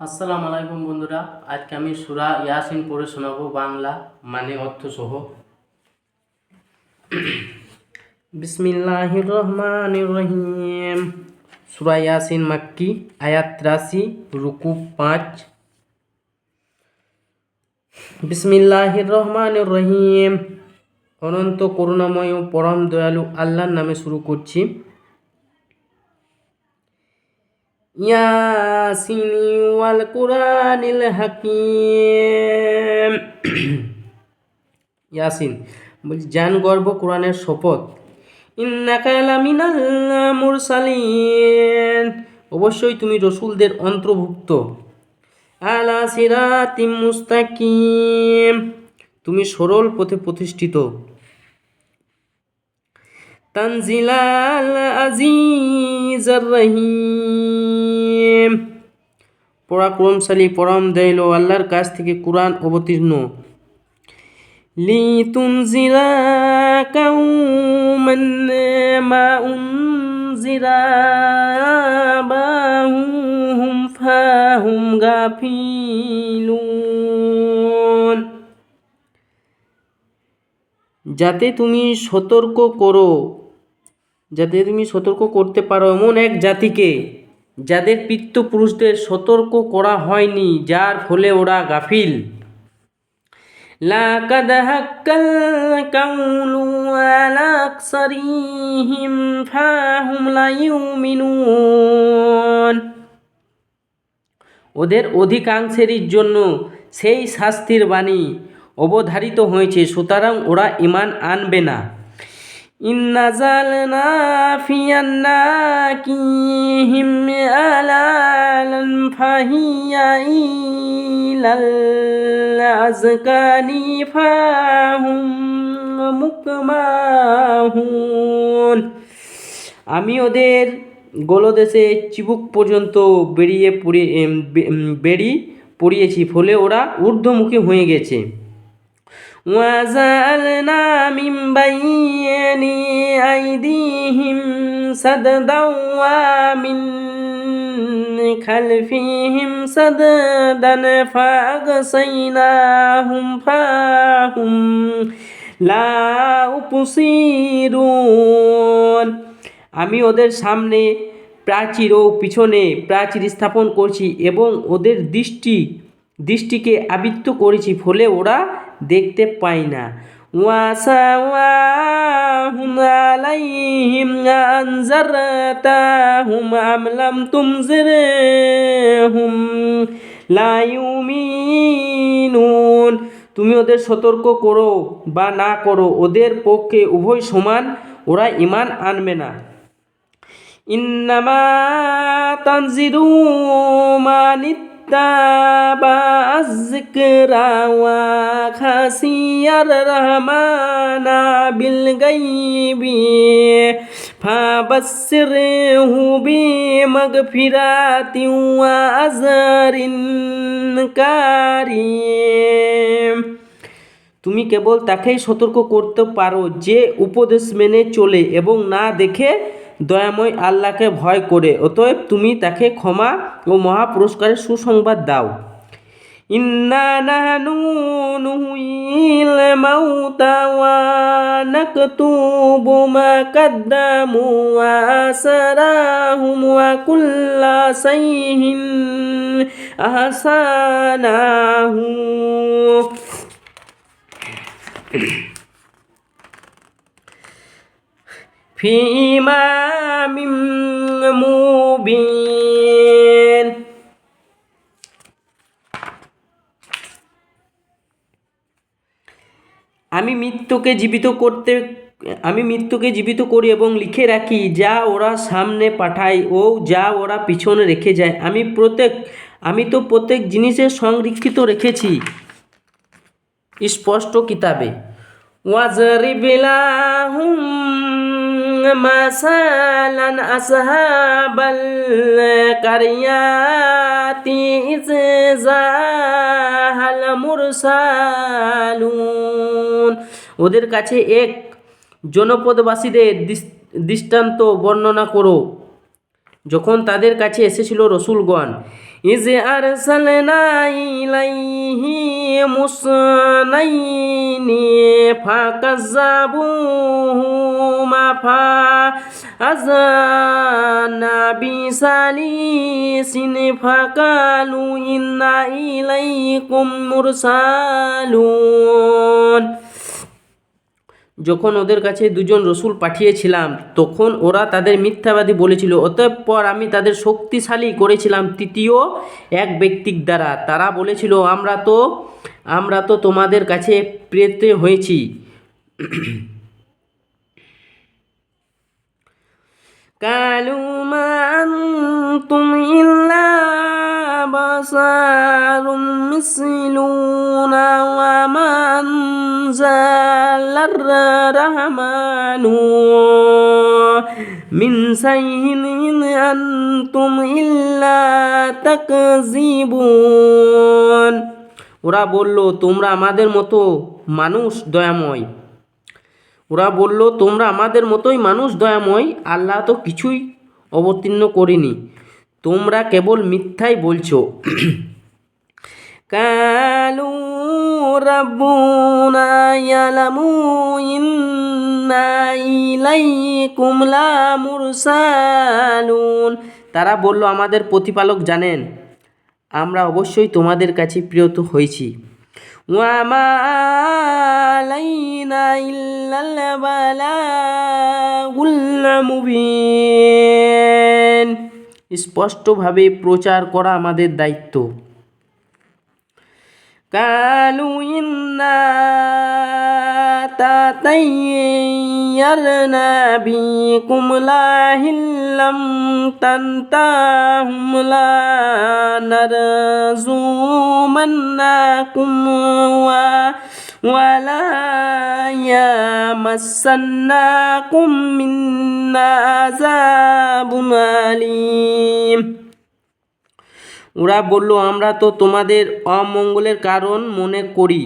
আসসালামু আলাইকুম বন্ধুরা, আজকে আমি সূরা ইয়াসিন পড়ে শোনাবো বাংলা মানে অর্থ সহ। বিসমিল্লাহির রহমানির রহিম। সূরা ইয়াসিন মাক্কি, আয়াত 83, রুকু 5। বিসমিল্লাহির রহমানির রহিম। অনন্ত করুণাময় ও পরম দয়ালু আল্লাহর নামে শুরু করছি। ইয়াসিন ওয়াল কুরআনিল হাকিম। ইয়াসিন বলছি, জান গর্ব কোরআনের শপথ। ইন্নাকা লামিনাল মুরসালিন, অবশ্যই তুমি রসুলদের অন্তর্ভুক্ত। আলা সিরাতিম মুস্তাকিম, তুমি সরল পথে প্রতিষ্ঠিত। তানজিলাল আজিজার রহিম, পরাক্রমশালী পরম দয়ালু আল্লাহর কাছ থেকে কুরআন অবতীর্ণ। লিতুনজিরা কাউমান মা উনজিরা আবাহুম ফাহুম গাফিলুন, যাতে তুমি সতর্ক করতে পারো এমন এক জাতিকে যাদের পিতৃপুরুষদের সতর্ক করা হয়নি, যার ফলে ওরা গাফিল। লাকাদ হাক্কাল কাউলু আলা আকসারিহিম ফাহুম লা ইউমিনুন, ওদের অধিকাংশেরই জন্য সেই শাস্তির বাণী অবধারিত হয়েছে, সুতরাং ওরা ঈমান আনবে না। ইন্না জালনা ফি আন্নাকিহিম আলালান ফাহিয়া ইলাল আযকানি ফাহুম মুকমাহুন, আমি ওদের গলদেশে চিবুক পর্যন্ত বেড়ি পড়িয়েছি, ফলে ওরা ঊর্ধ্বমুখী হয়ে গেছে। ওয়াজালনা মিন বাইনি আইদিহিম সাদদাও ওয়া মিন খালফিহিম সাদদান ফাগসাইনাহুম ফাহুম লা ইউবসিরুন, আমি ওদের সামনে প্রাচীর ও পিছনে প্রাচীর স্থাপন করছি এবং ওদের দৃষ্টিকে আবৃত করেছি, ফলে ওরা দেখতে পায় না। ওয়াসাওয়াহুম আলাইহিম আনজারতাহুম আম লাম তুনজিরহুম লা ইউমিনুন, তুমি ওদের সতর্ক করো বা না করো, ওদের পক্ষে উভয় সমান, ওরা ঈমান আনবে না। ইন্নামা তানজিরু মানিত্তাবা আয-যিকরা ওয়া খাশিয়ার রহমানা বিল গায়বি ফাবাশশিরহু বিমাগফিরাতিন ওয়া আজরিন কারীম, তুমি কেবল তাকেই সতর্ক করতে পারো যে উপদেশ মেনে চলে এবং না দেখে দয়াময় আল্লাহকে ভয় করে, অতএব তুমি তাকে ক্ষমা ও মহাপুরস্কারের সুসংবাদ দাও। ইন্না নাহনু নুহয়িল মাউতা ওয়া নাকতুবু মা কাদ্দামু ওয়া আসারাহুম ওয়া কুল্লা শাইইন আহসানাহু ফি ইমামিম মুবিন, আমি মৃত্যুকে জীবিত করি এবং লিখে রাখি যা ওরা সামনে পাঠায় ও যা ওরা পিছনে রেখে যায়। আমি তো প্রত্যেক জিনিসের সংরক্ষিত রেখেছি স্পষ্ট কিতাবে। ওয়াজরিব লাহুম মাসালান আসহাবাল কারিয়াতি ইয জাহাল মুরসালুন, ওদের কাছে এক জনপদবাসীদের দৃষ্টান্ত বর্ণনা করো, যখন তাদের কাছে এসেছিল রসুলগণ। إذ أرسلنا إليهم اثنين فكذبوهما فعززنا بثالث فقالوا إنا إليكم مرسلون। যখন ওদের কাছে দুজন রসুল পাঠিয়েছিলাম তখন ওরা তাদের মিথ্যাবাদী বলেছিল, অতঃপর আমি তাদের শক্তিশালী করেছিলাম তৃতীয় এক ব্যক্তির দ্বারা। তারা বলেছিল, আমরা তো তোমাদের কাছে প্রেরিত হয়েছি। قالوا ما أنتم إلا بشر مثلنا وما أنزل الرحمن من شيء إن أنتم إلا تكذبون। ওরা বলল, তোমরা আমাদের মতোই মানুষ দয়াময়। আল্লাহ তো কিছুই অবতীর্ণ করেনি, তোমরা কেবল মিথ্যাই বলছো। কালু রাব্বুনা ইয়ালামু ইন্না ইলাইকুম লামুরসালুন। তারা বলল, আমাদের প্রতিপালক জানেন আমরা অবশ্যই তোমাদের কাছে প্রেরিত হয়েছি। ওয়ামা আলাইনা ইল্লাল বালাগুল মুবিন। স্পষ্টভাবে প্রচার করা আমাদের দায়িত্ব। কালু ইন্না তাতাইয়ারনা বিকুম লাহিল্লাম তানতাহুম লানারজুমান্নাকুম ওয়ালা ইয়ামাসান্নাকুম মিন্না আযাবুন আলীম। ওরা বলল, আমরা তো তোমাদের অমঙ্গলের কারণ মনে করি।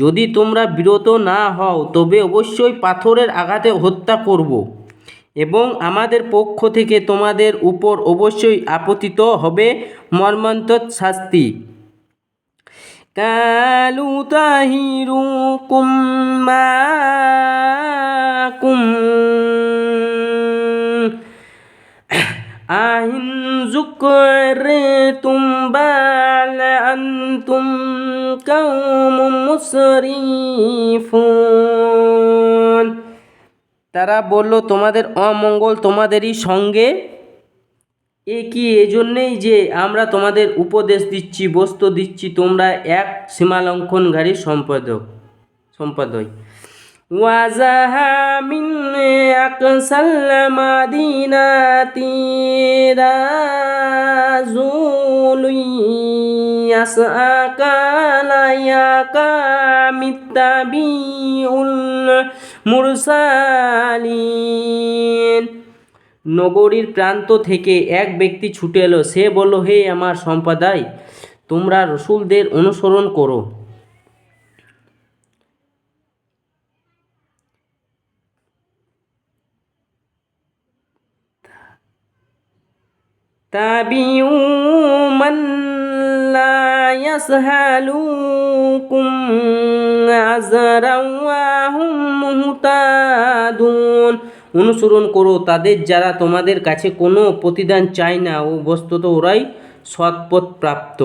যদি তোমরা বিরত না হও তবে অবশ্যই পাথরের আঘাতে হত্যা করব এবং আমাদের পক্ষ থেকে তোমাদের উপর অবশ্যই আপতিত হবে মর্মন্তুদ শাস্তি। কালু তাহিরুকুম মাকুম আহিন যুকরিতুম বাল আনতুম কাওমুম মুসরিফুন। তারা বলল, তোমাদের অমঙ্গল তোমাদেরই সঙ্গে একই, এজন্যই যে আমরা তোমাদের উপদেশ দিচ্ছি, বস্তু দিচ্ছি, তোমরা এক সীমালঙ্ঘনকারী সম্পাদক। ওয়াজাহা মিন আকসাল মাদিনাতি রাজুলুন ইয়াসআকা লা ইয়াকামিত্তাবিউল মুরসালিন। নগরীর প্রান্ত থেকে এক ব্যক্তি ছুটে এলো। সে বলল, হে আমার সম্প্রদায়, তোমরা রসুলদের অনুসরণ করো। তাবিউ মান লা ইয়াসহালুকুম আজরান ওয়া হুম মুহতাদুন। অনুসরণ করো তাদের যারা তোমাদের কাছে কোনো প্রতিদান চায় না ও বস্তুত ওরাই সৎপথ প্রাপ্ত।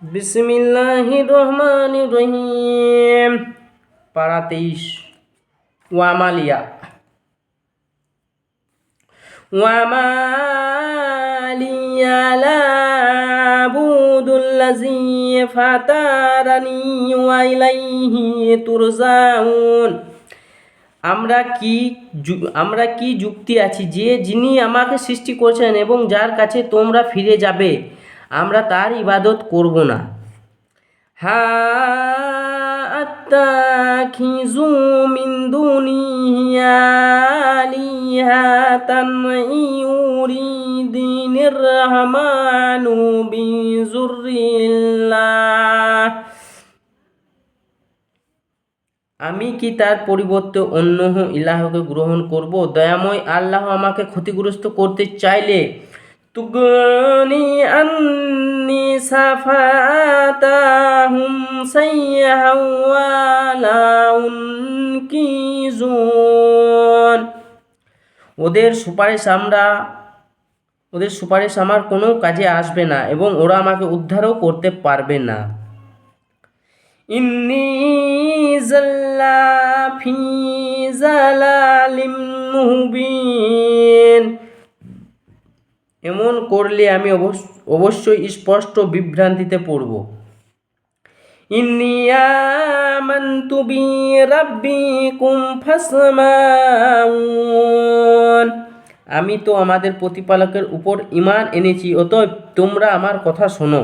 বিসমিল্লাহির রহমানির রহিম। পারা 23। ওয়ামালিয়া লা আবুদুল্লাযী ফাতারানি ওয়া ইলাইহি তুরজাউন। আমরা কি যুক্তি আছি যে যিনি আমাকে সৃষ্টি করেছেন এবং যার কাছে তোমরা ফিরে যাবে, আমরা তার ইবাদত করব না। হা আত্তাখিযু মিন দুনিহি আলিহাতান ইউরিদিনির রহমানু বিযুররিল্লাহ আমি কি তার পরিবর্তে অন্য ইলাহকে গ্রহণ করব? দয়াময় আল্লাহ আমাকে ক্ষতিগ্রস্ত করতে চাইলে তুগনি আন্নি সাফাতাহুম সাইয়্যাহা ওয়া লা উনকিজুন। ওদের সুপারিশ আমার কোনো কাজে আসবে না এবং ওরা আমাকে উদ্ধারও করতে পারবে না। ইন্নী জাল্লাফি জালালিম মুবিন। এমন করলে আমি অবশ্যই স্পষ্ট বিভ্রান্তিতে পড়ব। ইন্নী আমানতু বিরাব্বিকুম ফাসমাউন। আমি তো আমাদের প্রতিপালকের উপর ঈমান এনেছি, অতএব তোমরা আমার কথা শোনো।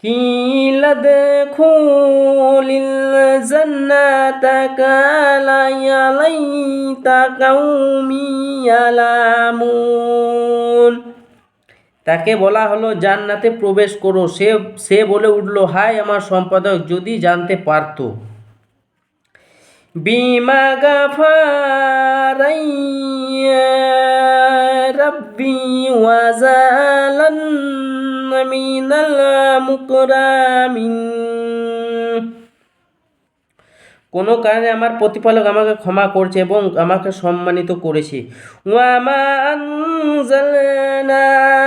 কিল দুখুলিল জান্নাতা কালা ইয়া লাইতা কাউমি ইয়ালামুন। তাকে বলা হলো জান্নাতে প্রবেশ করো। সে বলে উঠল, হায় আমার সম্পাদক, যদি জানতে পারত। বিমা গাফারাইয়া রাব্বি ওয়া জালান মিনাল মুকরামিন। কোনো কারণে আমার প্রতিপালক আমাকে ক্ষমা করেছে এবং আমাকে সম্মানিত করেছে। ওয়া মা আনজালনা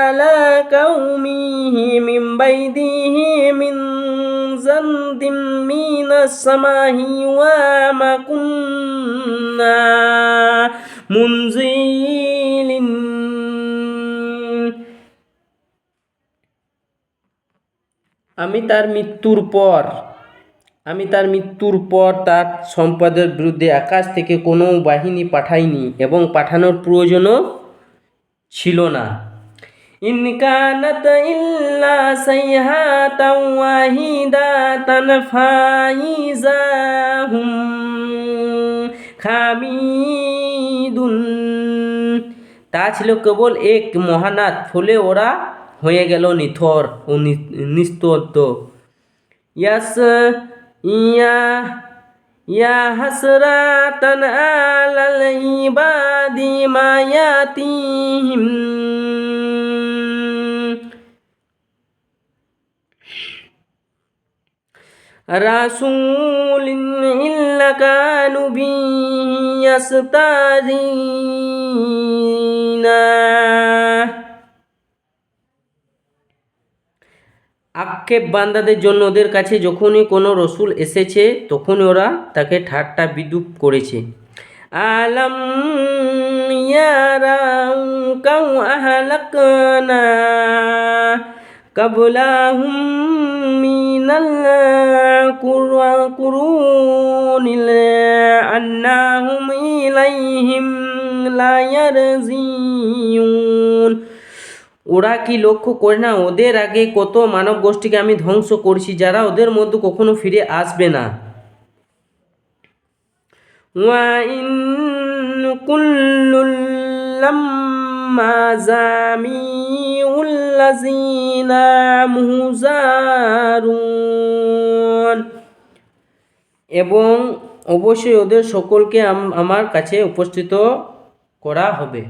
আলা কাউমিহি মিন বাইদিহি মিন জানদিম মিনাস সামাহি ওয়া মা কুন্না মুনজিলিন। আমি তার মৃত্যুর পর তার সম্পদের বিরুদ্ধে আকাশ থেকে কোনো বাহিনী পাঠাইনি এবং পাঠানোর প্রয়োজনও ছিল না। ইন কানাত ইল্লা সাইহাতান ওয়াহিদাতান ফাইযা হুম খামিদুন। তা ছিল কেবল এক মহানাদ, ফলে ওরা হয়ে গেল নিথর ও নিস্তব্ধ। ইয়া হাসরাতান আলাল ইবাদি মা ইয়াতিহিম রাসূলিন ইল্লা কানু বিহি ইস্তাযিনা। আক্ষেপ বান্দাদের জন্য ওদের কাছে যখনই কোনো রসুল এসেছে তখনই ওরা তাকে ঠাট্টা বিদ্রূপ করেছে। আলাম ইয়ারাউ কাম আহলাকনা কাবলাহুম মিনাল কুরুনিল আন্নাহুম ইলাইহিম লা ইয়ারজিউন। ওরা কি লক্ষ্য করে না, ওদের আগে কত মানব গোষ্ঠীকে আমি ধ্বংস করেছি, যারা ওদের মধ্যে কখনো ফিরে আসবে না। ওয়া ইন কুল্লুল লাম্মা জামিউল লাযিনা মুহজারুন। এবং অবশ্যই ওদের সকলকে আমার কাছে উপস্থিত করা হবে।